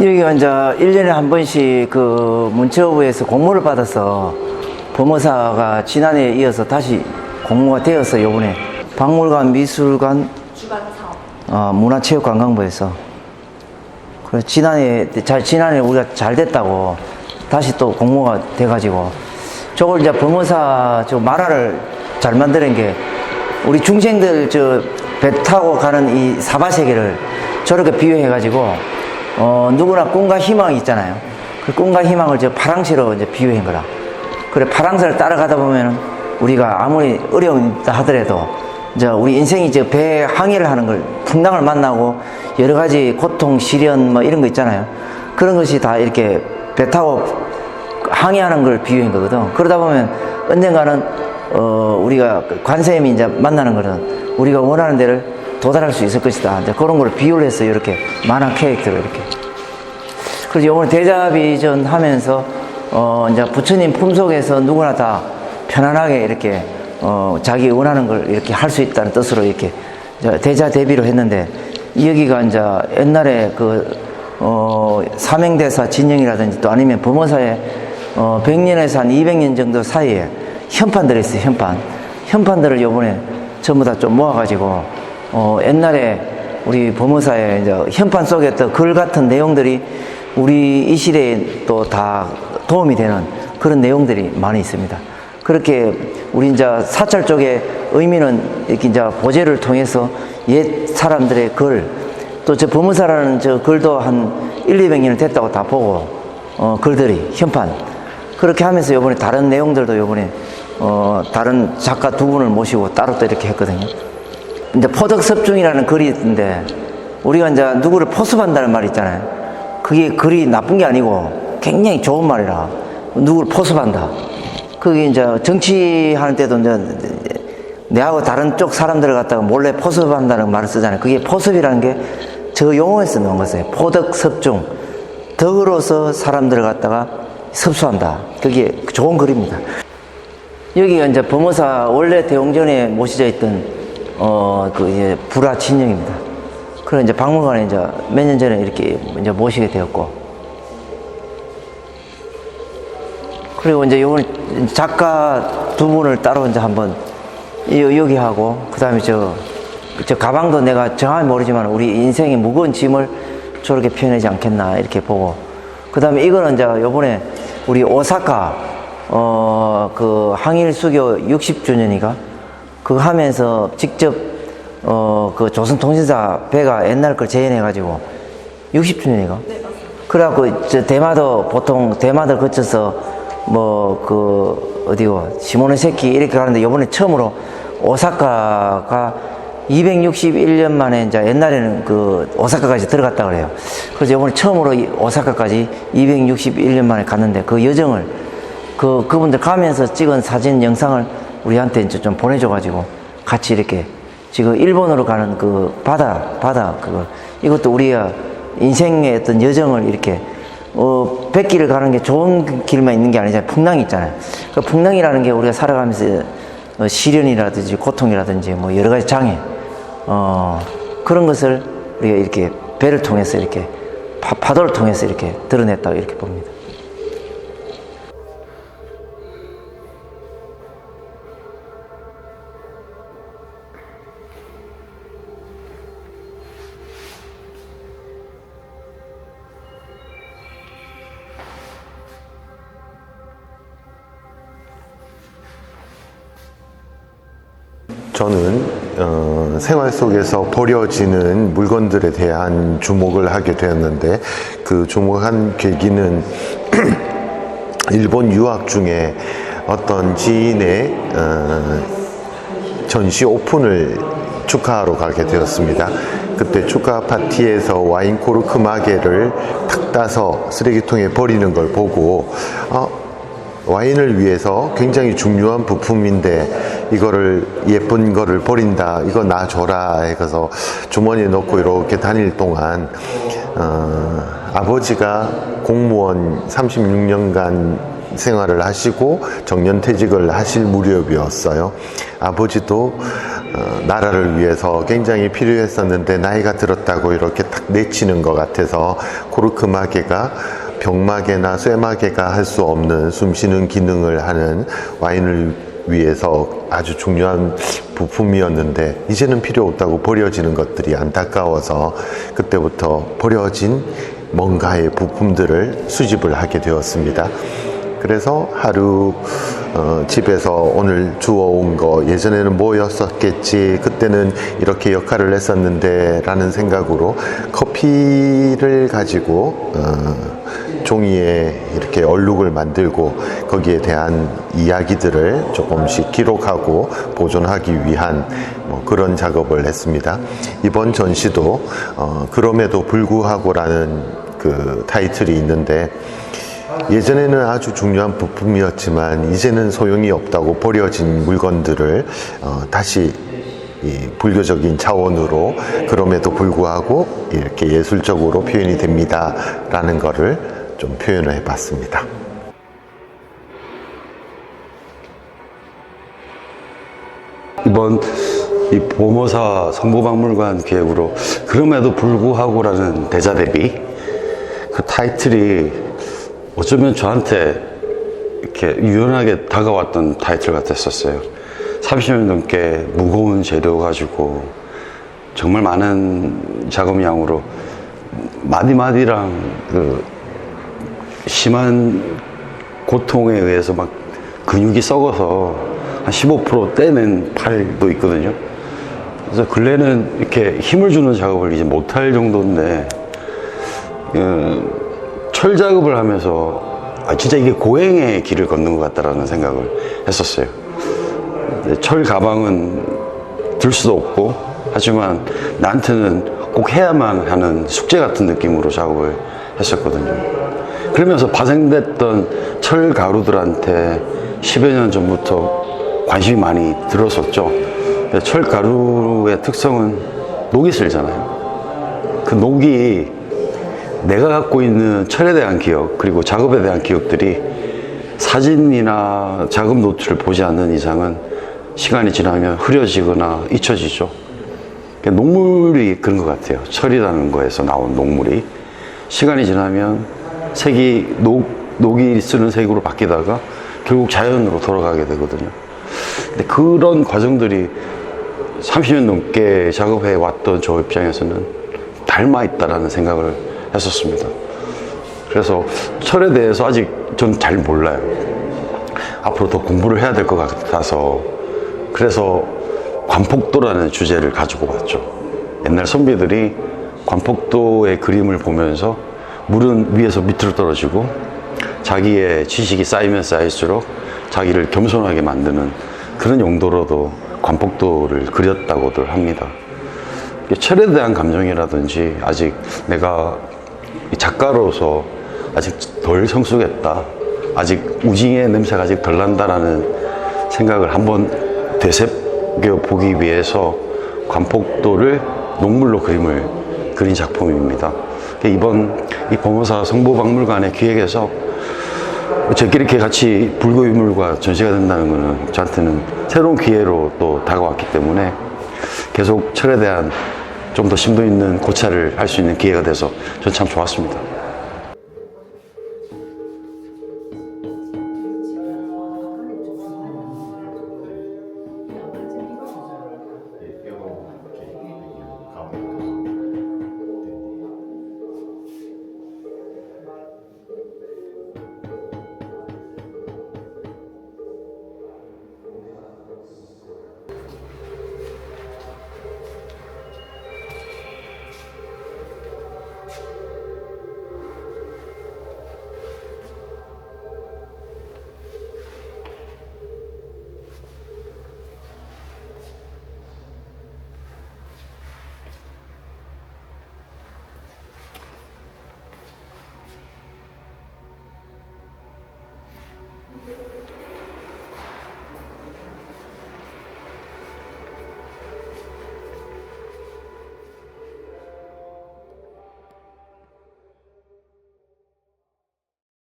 여기가 이제 1년에 한 번씩 그 문체부에서 공모를 받아서 범어사가 지난해에 이어서 다시 공모가 되어서 요번에 박물관, 미술관, 주관 사업, 문화체육관광부에서 그래서 지난해 우리가 잘 됐다고 다시 또 공모가 돼가지고 저걸 이제 범어사 저 만화를 잘 만드는 게 우리 중생들 저 배 타고 가는 이 사바세계를 저렇게 비유해가지고 누구나 꿈과 희망이 있잖아요. 그 꿈과 희망을 저 파랑새로 이제 비유한 거라. 그래 파랑새를 따라가다 보면은 우리가 아무리 어려움이 있다 하더라도 이제 우리 인생이 저 배 항해를 하는 걸 풍랑을 만나고 여러 가지 고통, 시련 뭐 이런 거 있잖아요. 그런 것이 다 이렇게 배 타고 항해하는 걸 비유한 거거든. 그러다 보면 언젠가는 우리가 관세음이 이제 만나는 거는 우리가 원하는 데를 도달할 수 있을 것이다. 이제 그런 걸 비유를 해서 이렇게 만화 캐릭터로 이렇게. 그래서 이번에 대자비전 하면서 이제 부처님 품속에서 누구나 다 편안하게 이렇게 자기 원하는 걸 이렇게 할 수 있다는 뜻으로 이렇게 대자 대비로 했는데 여기가 이제 옛날에 그 사명대사 진영이라든지 또 아니면 범어사의 100년에서 한 200년 정도 사이에 현판들이 있어요. 현판들을 요번에 전부 다 좀 모아가지고 옛날에 우리 범어사의 이제 현판 속에 또 글 같은 내용들이 우리 이 시대에 또 다 도움이 되는 그런 내용들이 많이 있습니다. 그렇게 우리 이제 사찰 쪽의 의미는 이렇게 이제 보제를 통해서 옛 사람들의 글, 또 저 범어사라는 저 글도 한 200년을 됐다고 다 보고 글들이 현판 그렇게 하면서 요번에 다른 내용들도 요번에 다른 작가 두 분을 모시고 따로 또 이렇게 했거든요. 이제 포덕섭중이라는 글이 있는데 우리가 이제 누구를 포섭한다는 말이 있잖아요. 그게 글이 나쁜 게 아니고 굉장히 좋은 말이라 누구를 포섭한다. 그게 이제 정치하는 때도 이제 내하고 다른 쪽 사람들을 갖다가 몰래 포섭한다는 말을 쓰잖아요. 그게 포섭이라는 게 저 용어에서 나온 것이에요. 포덕섭중. 덕으로서 사람들을 갖다가 섭수한다. 그게 좋은 글입니다. 여기가 이제 범어사 원래 대웅전에 모시져 있던 그 이제 불화 진영입니다. 그래 이제 박물관에 이제 몇 년 전에 이렇게 이제 모시게 되었고, 그리고 이제 요번 작가 두 분을 따로 이제 한번 여기 하고, 그 다음에 저 가방도 내가 정확히 모르지만 우리 인생의 무거운 짐을 저렇게 표현하지 않겠나 이렇게 보고, 그 다음에 이거는 이제 요번에 우리 오사카 그 항일수교 60주년이가 그거 하면서 직접 그 조선통신사 배가 옛날 걸 재현해가지고 60주년이가 그래갖고 저 대마도 보통 대마도 거쳐서 뭐 그 어디고 시모노세키 이렇게 가는데 요번에 처음으로 오사카가 261년 만에 이제 옛날에는 그 오사카까지 들어갔다 그래요. 그래서 요번에 처음으로 오사카까지 261년 만에 갔는데 그 여정을 그분들 가면서 찍은 사진 영상을 우리한테 이제 좀 보내줘가지고 같이 이렇게 지금 일본으로 가는 그 바다 그거 이것도 우리가 인생의 어떤 여정을 이렇게 백길을 가는 게 좋은 길만 있는 게 아니잖아요. 풍랑이 있잖아요. 그 풍랑이라는 게 우리가 살아가면서 시련이라든지 고통이라든지 뭐 여러 가지 장애 그런 것을 우리가 이렇게 배를 통해서 이렇게 파도를 통해서 이렇게 드러냈다고 이렇게 봅니다. 저는 생활 속에서 버려지는 물건들에 대한 주목을 하게 되었는데 그 주목한 계기는 일본 유학 중에 어떤 지인의 전시 오픈을 축하하러 가게 되었습니다. 그때 축하 파티에서 와인 코르크 마개를 탁 따서 쓰레기통에 버리는 걸 보고 와인을 위해서 굉장히 중요한 부품인데 이거를 예쁜 거를 버린다, 이거 나 줘라 해서 주머니에 넣고 이렇게 다닐 동안 아버지가 공무원 36년간 생활을 하시고 정년퇴직을 하실 무렵이었어요. 아버지도 나라를 위해서 굉장히 필요했었는데 나이가 들었다고 이렇게 탁 내치는 것 같아서 코르크 마개가 병마개나 쇠마개가 할 수 없는 숨쉬는 기능을 하는 와인을 위해서 아주 중요한 부품이었는데 이제는 필요 없다고 버려지는 것들이 안타까워서 그때부터 버려진 뭔가의 부품들을 수집을 하게 되었습니다. 그래서 하루 집에서 오늘 주워온 거, 예전에는 뭐였었겠지, 그때는 이렇게 역할을 했었는데 라는 생각으로 커피를 가지고 종이에 이렇게 얼룩을 만들고 거기에 대한 이야기들을 조금씩 기록하고 보존하기 위한 그런 작업을 했습니다. 이번 전시도 그럼에도 불구하고라는 그 타이틀이 있는데, 예전에는 아주 중요한 부품이었지만 이제는 소용이 없다고 버려진 물건들을 다시 이 불교적인 차원으로 그럼에도 불구하고 이렇게 예술적으로 표현이 됩니다 라는 거를 좀 표현을 해 봤습니다. 이번 이 보모사 성보박물관 기획으로 그럼에도 불구하고라는 대자 대비, 그 타이틀이 어쩌면 저한테 이렇게 유연하게 다가왔던 타이틀 같았었어요. 30년 넘게 무거운 재료 가지고 정말 많은 작업량으로 마디마디랑 그 심한 고통에 의해서 막 근육이 썩어서 한 15% 떼낸 팔도 있거든요. 그래서 근래는 이렇게 힘을 주는 작업을 이제 못할 정도인데, 철 작업을 하면서 진짜 이게 고행의 길을 걷는 것 같다라는 생각을 했었어요. 철 가방은 들 수도 없고 하지만 나한테는 꼭 해야만 하는 숙제 같은 느낌으로 작업을 했었거든요. 그러면서 파생됐던 철 가루들한테 10여 년 전부터 관심이 많이 들었었죠. 철 가루의 특성은 녹이 슬잖아요. 그 녹이 내가 갖고 있는 철에 대한 기억, 그리고 작업에 대한 기억들이 사진이나 작업 노트를 보지 않는 이상은 시간이 지나면 흐려지거나 잊혀지죠. 녹물이 그런 것 같아요. 철이라는 거에서 나온 녹물이 시간이 지나면 색이 녹이 쓰는 색으로 바뀌다가 결국 자연으로 돌아가게 되거든요. 근데 그런 과정들이 30년 넘게 작업해 왔던 저 입장에서는 닮아 있다라는 생각을 했었습니다. 그래서 철에 대해서 아직 전 잘 몰라요. 앞으로 더 공부를 해야 될 것 같아서, 그래서 관폭도라는 주제를 가지고 왔죠. 옛날 선비들이 관폭도의 그림을 보면서 물은 위에서 밑으로 떨어지고 자기의 지식이 쌓이면 쌓일수록 자기를 겸손하게 만드는 그런 용도로도 관폭도를 그렸다고들 합니다. 철에 대한 감정이라든지 아직 내가 작가로서 아직 덜 성숙했다, 아직 우징의 냄새가 아직 덜 난다라는 생각을 한번 되새겨 보기 위해서 관폭도를 녹물로 그림을 그린 작품입니다. 이번 이 보모사 성보박물관의 기획에서 저끼리 이렇게 같이 불교유물과 전시가 된다는 것은 저한테는 새로운 기회로 또 다가왔기 때문에 계속 철에 대한 좀 더 심도 있는 고찰을 할 수 있는 기회가 돼서 저는 참 좋았습니다.